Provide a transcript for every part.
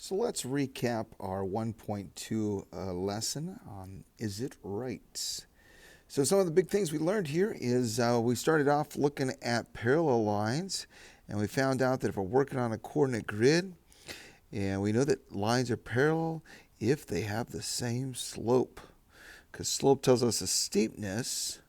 So let's recap our 1.2 lesson on Is It Right? So some of the big things we learned here is we started off looking at parallel lines, and we found out that if we're working on a coordinate grid, and we know that lines are parallel if they have the same slope, because slope tells us the steepness.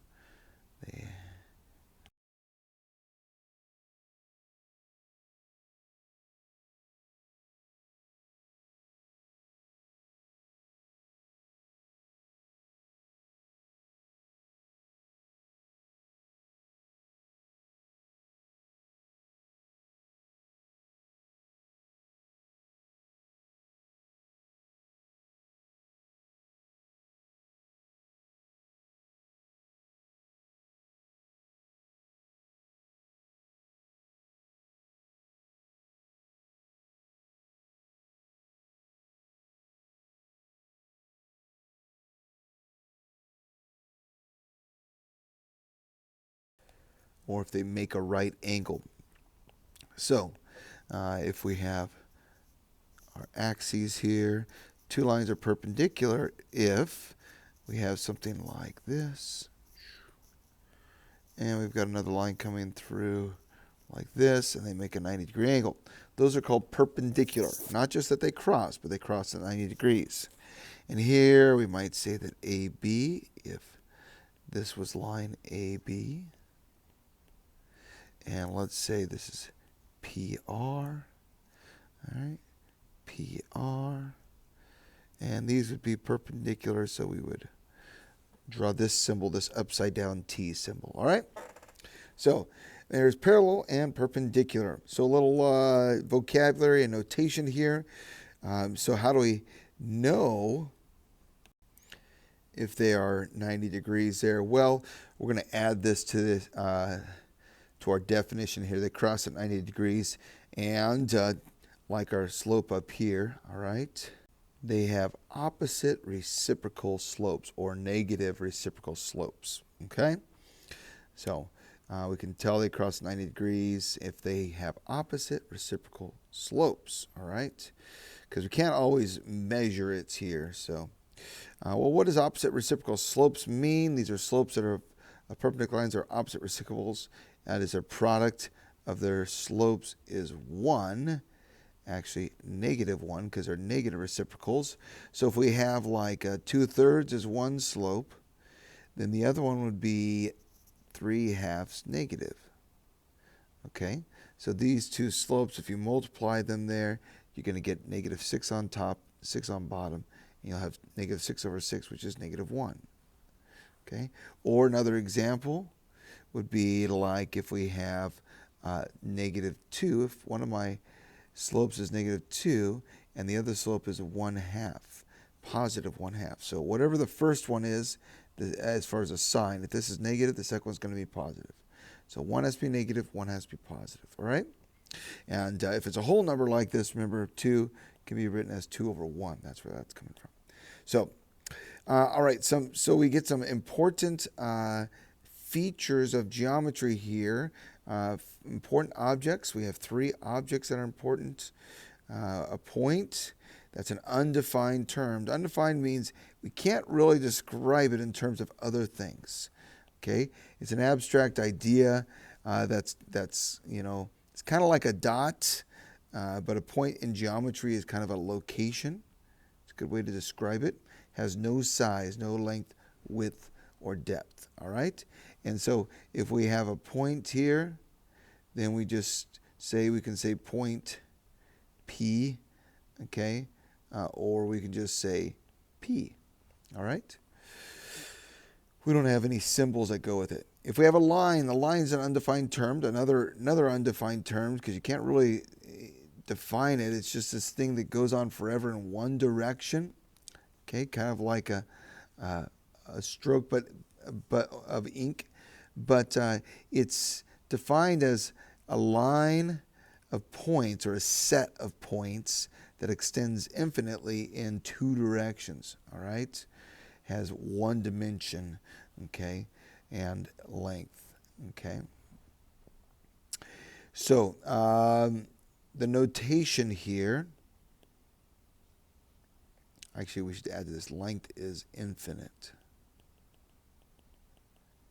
Or if they make a right angle. So if we have our axes here, two lines are perpendicular if we have something like this, and we've got another line coming through like this, and they make a 90-degree angle. Those are called perpendicular. Not just that they cross, but they cross at 90 degrees. And here we might say that AB, if this was line AB, and let's say this is PR, all right, PR, and these would be perpendicular, so we would draw this symbol, this upside down T symbol, all right? So there's parallel and perpendicular. So a little vocabulary and notation here. So how do we know if they are 90 degrees there? Well, we're going to add this to this, to our definition here. They cross at 90 degrees, and like our slope up here, all right, they have opposite reciprocal slopes or negative reciprocal slopes, okay? So we can tell they cross 90 degrees if they have opposite reciprocal slopes, all right? Because we can't always measure it here. So, well, what does opposite reciprocal slopes mean? These are slopes that are perpendicular lines are opposite reciprocals. That is, their product of their slopes is 1. Actually, -1 because they're negative reciprocals. So if we have like 2/3 is one slope, then the other one would be 3/2 negative. Okay, so these two slopes, if you multiply them there, you're going to get -6 on top, 6 on bottom, and you'll have -6/6, which is -1. Okay, or another example would be like if we have -2, if one of my slopes is -2 and the other slope is 1/2, positive 1/2. So whatever the first one is, as far as a sign, if this is negative, the second one's going to be positive. So one has to be negative, one has to be positive, all right? And if it's a whole number like this, remember 2 can be written as 2/1. That's where that's coming from. So, all right, so we get some important features of geometry here. Important objects. We have 3 objects that are important. A point, that's an undefined term. Undefined means we can't really describe it in terms of other things. Okay, it's an abstract idea that's you know, it's kind of like a dot, but a point in geometry is kind of a location. It's a good way to describe it. Has no size, no length, width, or depth. All right, and so if we have a point here, then we just say, we can say point P, okay, or we can just say P, all right? We don't have any symbols that go with it. If we have a line, the line is an undefined term, another undefined term, because you can't really define it. It's just this thing that goes on forever in one direction, okay, kind of like a stroke, but of ink, but it's defined as a line of points or a set of points that extends infinitely in 2 directions, all right? Has 1 dimension, okay, and length, okay? So the notation here Actually, we should add to this. Length is infinite.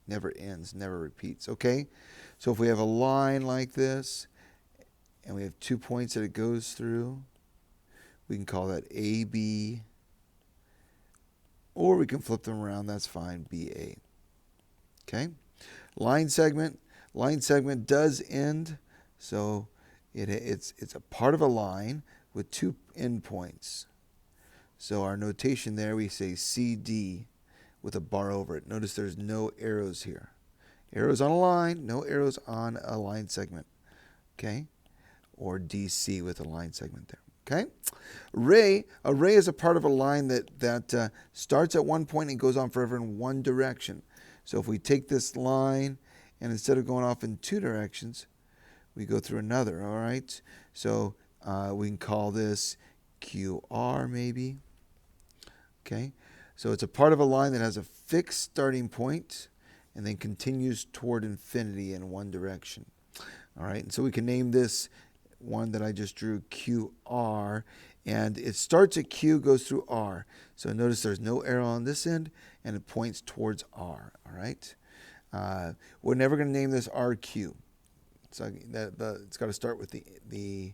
Never ends, never repeats. Okay? So if we have a line like this, and we have 2 points that it goes through, we can call that AB, or we can flip them around. That's fine, BA. Okay? Line segment. Line segment does end, so it's a part of a line with 2 endpoints. So our notation there, we say CD with a bar over it. Notice there's no arrows here. Arrows on a line, no arrows on a line segment. Okay? Or DC with a line segment there. Okay? Array is a part of a line that starts at one point and goes on forever in one direction. So if we take this line and instead of going off in 2 directions, we go through another, all right? So we can call this QR maybe. Okay? So it's a part of a line that has a fixed starting point and then continues toward infinity in one direction. All right? And so we can name this one that I just drew QR, and it starts at Q, goes through R. So notice there's no arrow on this end, and it points towards R. All right? We're never going to name this RQ. So it's got to start with the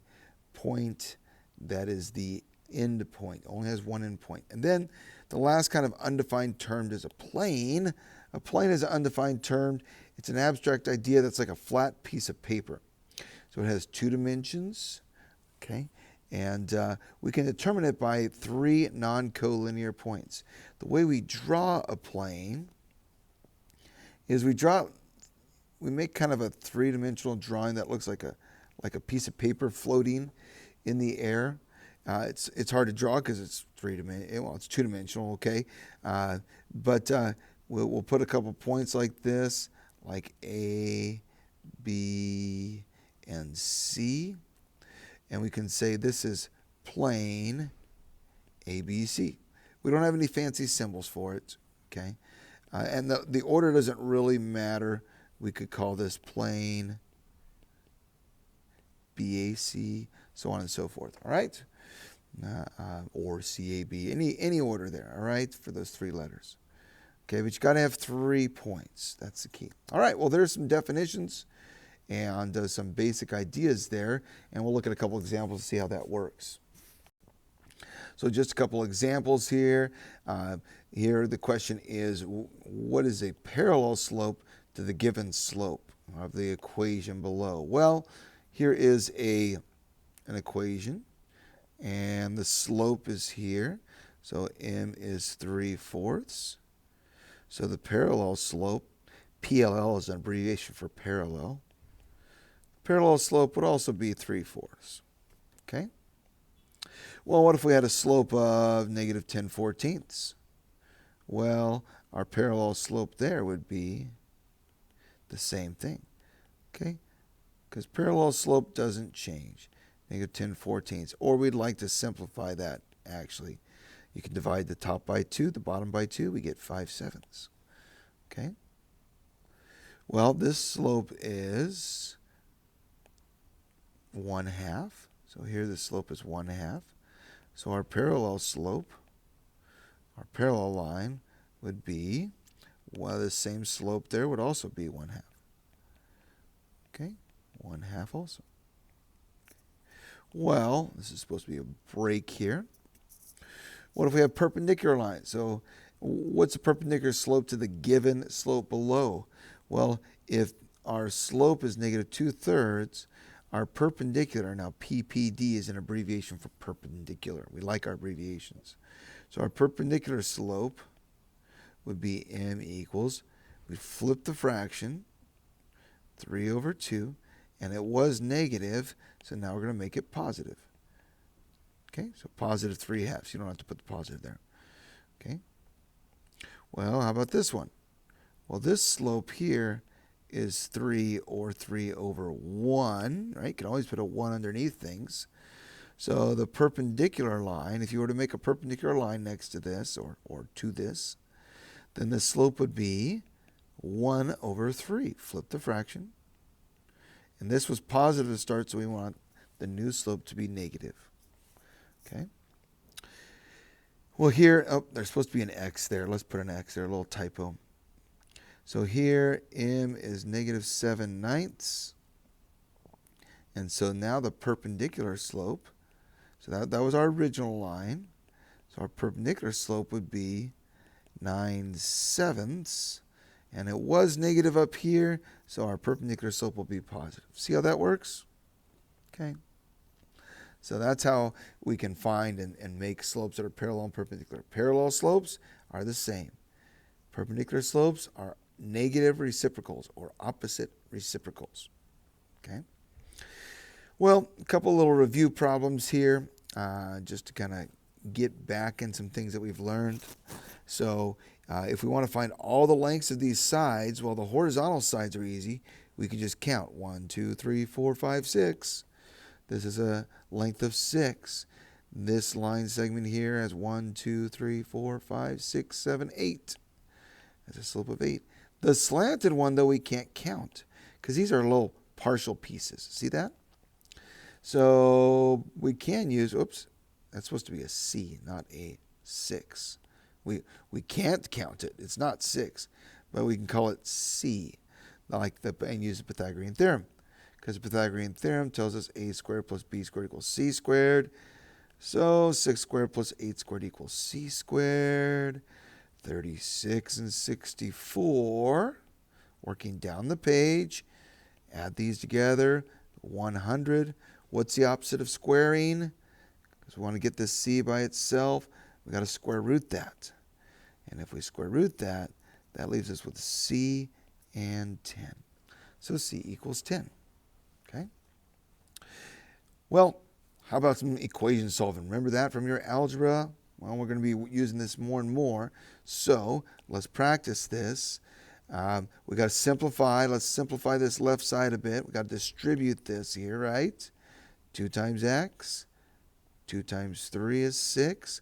point that is the end point. It only has one end point. And then the last kind of undefined term is a plane. A plane is an undefined term. It's an abstract idea that's like a flat piece of paper. So it has 2 dimensions, okay? And we can determine it by 3 non-collinear points. The way we draw a plane is we make kind of a 3-dimensional drawing that looks like a piece of paper floating in the air. It's hard to draw because it's 3-dimensional. Well, it's 2-dimensional, okay? But we'll put a couple points like this, like A, B, and C, and we can say this is plane ABC. We don't have any fancy symbols for it, okay? And the order doesn't really matter. We could call this plane BAC, so on and so forth, all right? Or CAB, any order there, all right, for those 3 letters. Okay, but you got to have 3 points. That's the key. All right, well, there's some definitions and some basic ideas there, and we'll look at a couple examples to see how that works. So just a couple examples here. Here the question is, what is a parallel slope to the given slope of the equation below? Well, here is an equation, and the slope is here. So m is 3/4. So the parallel slope, PLL is an abbreviation for parallel. Parallel slope would also be 3/4. Okay? Well, what if we had a slope of -10/14? Well, our parallel slope there would be the same thing. Okay? Because parallel slope doesn't change. -10/14. Or we'd like to simplify that, actually. You can divide the top by 2, the bottom by 2. We get 5/7. Okay? Well, this slope is 1/2. So here the slope is 1/2. So our parallel slope, our parallel line would be, well, the same slope there would also be 1/2. Okay? 1/2 also. Well, this is supposed to be a break here. What if we have perpendicular lines? So what's the perpendicular slope to the given slope below? Well, if our slope is -2/3, our perpendicular, now PPD is an abbreviation for perpendicular. We like our abbreviations. So our perpendicular slope would be m equals, we flip the fraction, 3/2, and it was negative, so now we're going to make it positive. Okay, so positive 3/2. You don't have to put the positive there. Okay. Well, how about this one? Well, this slope here is 3 or 3/1, right? You can always put a 1 underneath things. So the perpendicular line, if you were to make a perpendicular line next to this or to this, then the slope would be 1/3. Flip the fraction. And this was positive to start, so we want the new slope to be negative. Okay? Well, here, oh, there's supposed to be an x there. Let's put an x there, a little typo. So here, m is negative 7/9. And so now the perpendicular slope, so that was our original line. So our perpendicular slope would be 9/7. And it was negative up here, so our perpendicular slope will be positive. See how that works? Okay. So that's how we can find and make slopes that are parallel and perpendicular. Parallel slopes are the same. Perpendicular slopes are negative reciprocals or opposite reciprocals. Okay. Well, a couple little review problems here, just to kind of get back in some things that we've learned. So if we want to find all the lengths of these sides, well, the horizontal sides are easy. We can just count 1, 2, 3, 4, 5, 6. This is a length of 6. This line segment here has 1, 2, 3, 4, 5, 6, 7, 8. That's a slope of 8. The slanted one, though, we can't count because these are little partial pieces. See that? So we can use, oops, that's supposed to be a C, not a 6. We can't count it. It's not 6, but we can call it C, and use the Pythagorean theorem. Because the Pythagorean theorem tells us a squared plus b squared equals c squared. So 6 squared plus 8 squared equals c squared. 36 and 64. Working down the page. Add these together. 100. What's the opposite of squaring? Because we want to get this c by itself. We've got to square root that. And if we square root that, that leaves us with c and 10. So c equals 10. Okay. Well, how about some equation solving? Remember that from your algebra? Well, we're going to be using this more and more. So let's practice this. We got to simplify. Let's simplify this left side a bit. We got to distribute this here, right? 2 times x. 2 times 3 is 6.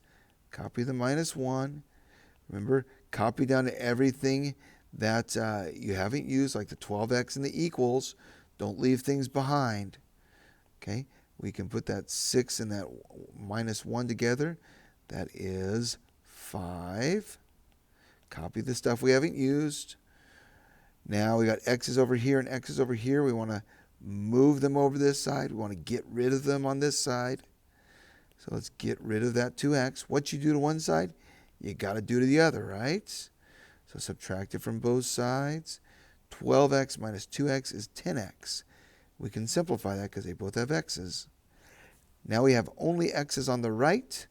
Copy the minus 1. Remember, copy down to everything that you haven't used, like the 12x and the equals. Don't leave things behind. Okay, we can put that 6 and that minus 1 together. That is 5. Copy the stuff we haven't used. Now we got x's over here and x's over here. We want to move them over this side. We want to get rid of them on this side. So let's get rid of that 2x. What you do to one side, you got to do to the other, right? So subtract it from both sides. 12x minus 2x is 10x. We can simplify that because they both have x's. Now we have only x's on the right.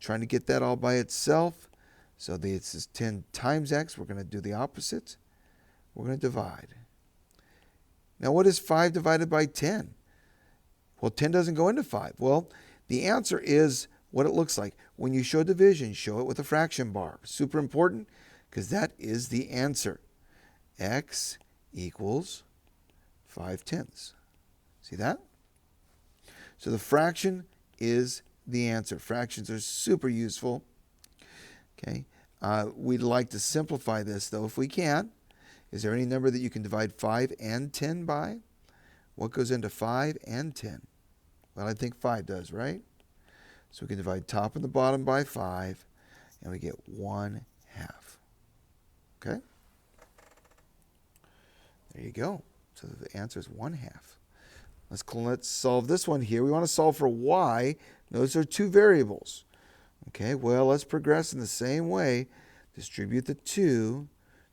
Trying to get that all by itself. So this is 10 times x. We're going to do the opposite. We're going to divide. Now what is 5 divided by 10? Well, 10 doesn't go into 5. Well, the answer is what it looks like. When you show division, show it with a fraction bar. Super important because that is the answer. X equals 5/10. See that? So the fraction is the answer. Fractions are super useful. Okay. We'd like to simplify this, though, if we can. Is there any number that you can divide 5 and 10 by? What goes into 5 and 10? Well, I think 5 does, right? So we can divide top and the bottom by 5, and we get 1/2. Okay? There you go. So the answer is 1/2. Let's solve this one here. We want to solve for y. Notice there are 2 variables. Okay, well, let's progress in the same way. Distribute the 2.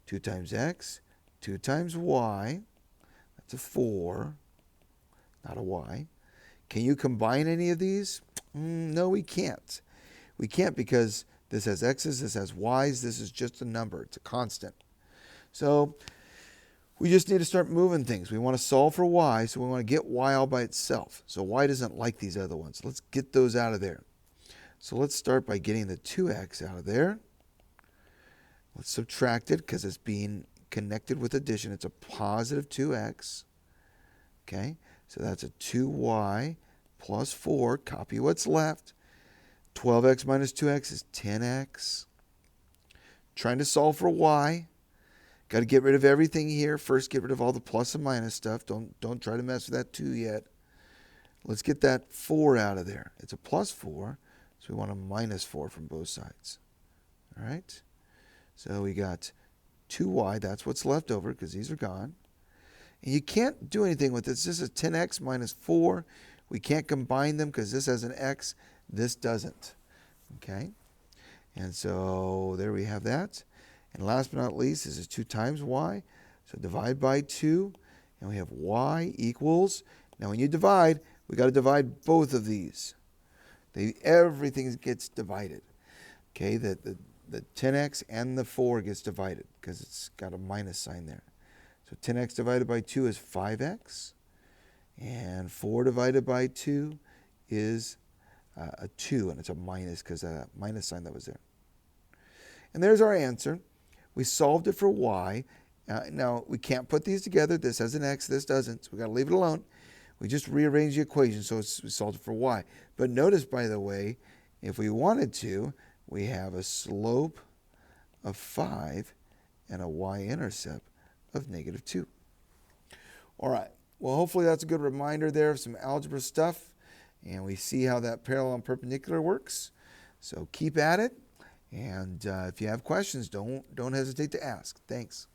2 times x, 2 times y. That's a 4, not a y. Can you combine any of these? No, we can't. We can't because this has x's, this has y's. This is just a number. It's a constant. So we just need to start moving things. We want to solve for y, so we want to get y all by itself. So y doesn't like these other ones. Let's get those out of there. So let's start by getting the 2x out of there. Let's subtract it because it's being connected with addition. It's a positive 2x. Okay, so that's a 2y plus 4. Copy what's left. 12x minus 2x is 10x. Trying to solve for y. Got to get rid of everything here. First, get rid of all the plus and minus stuff. Don't try to mess with that 2 yet. Let's get that 4 out of there. It's a plus 4. So we want a minus 4 from both sides. All right? So we got 2y, that's what's left over because these are gone. And you can't do anything with this. This is 10x minus 4. We can't combine them because this has an x, this doesn't. Okay? And so there we have that. And last but not least, this is 2 times y. So divide by 2, and we have y equals. Now when you divide, we got to divide both of these. Everything gets divided. Okay, the 10x and the 4 gets divided because it's got a minus sign there. So 10x divided by 2 is 5x. And 4 divided by 2 is a 2, and it's a minus because of that minus sign that was there. And there's our answer. We solved it for y. Now, we can't put these together. This has an x, this doesn't, so we've got to leave it alone. We just rearrange the equation, so we solved it for y. But notice, by the way, if we wanted to, we have a slope of 5 and a y-intercept of negative 2. All right. Well, hopefully that's a good reminder there of some algebra stuff, and we see how that parallel and perpendicular works. So keep at it, and if you have questions, don't hesitate to ask. Thanks.